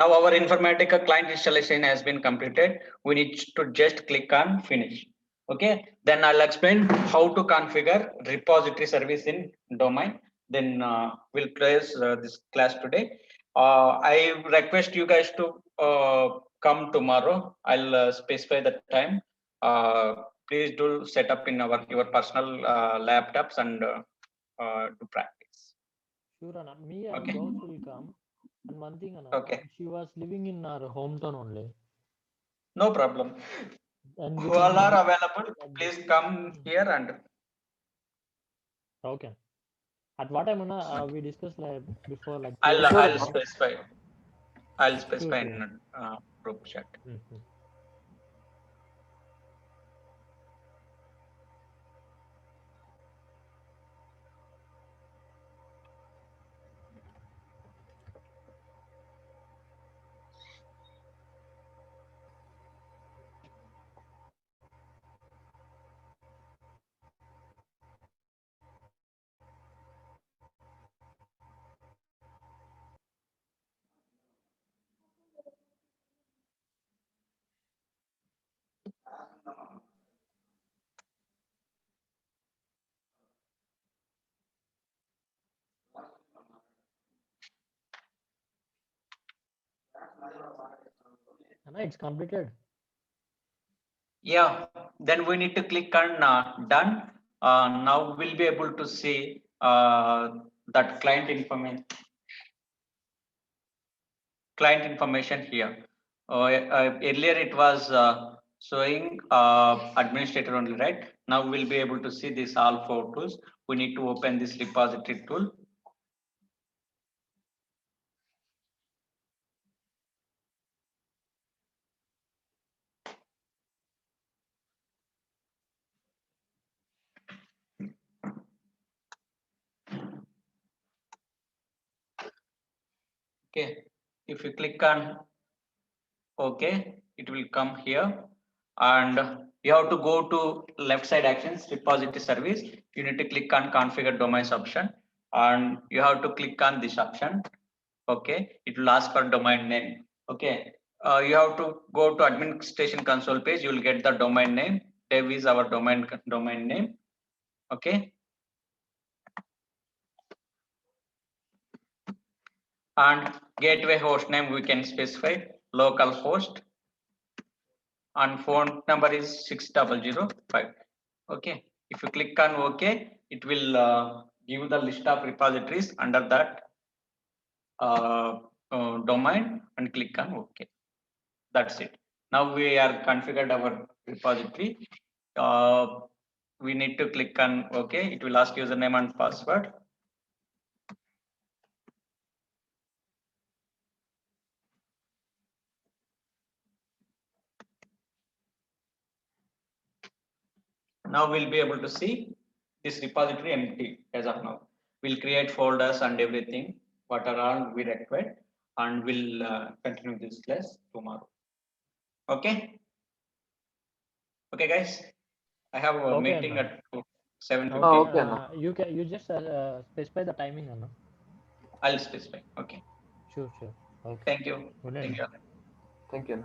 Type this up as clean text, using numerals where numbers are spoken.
Now our Informatica client installation has been completed. We need to just click on finish. Okay, then I'll explain how to configure repository service in domain. Then we'll close this class today. I request you guys to come tomorrow. I'll specify the time. Please do set up in your personal laptops and do practice. Sure, Anna. Me and Okay. Gauss will come. And one thing, Anna, Okay. she was living in our hometown only. No problem. And Who all are available, please come here and. Okay. At what time, Anna, we discussed like before, like I'll specify. I'll specify sure. in group chat. Anna, it's completed. Yeah, then we need to click on done. Now we'll be able to see that client information here. Earlier it was showing administrator only, right? Now we'll be able to see this all 4 tools. We need to open this repository tool. Okay, if you click on OK, it will come here, and you have to go to left side actions, repository service. You need to click on configure domains option, and you have to click on this option. Okay, it will ask for domain name. Okay, you have to go to administration console page. You will get the domain name. Dev is our domain name. Okay, and gateway host name we can specify local host, and phone number is 6005. Okay, if you click on OK, it will give the list of repositories under that domain, and click on OK. That's it. Now we are configured our repository. We need to click on OK. It will ask username and password. Now we'll be able to see this repository empty as of now. We'll create folders and everything, what are all we require, and we'll continue this class tomorrow. Okay. Okay, guys. I have a meeting at 7:50. Okay, you just specify the timing, Anna. I'll specify. Okay. Sure. Okay. Thank you. Good night. Thank you. Thank you.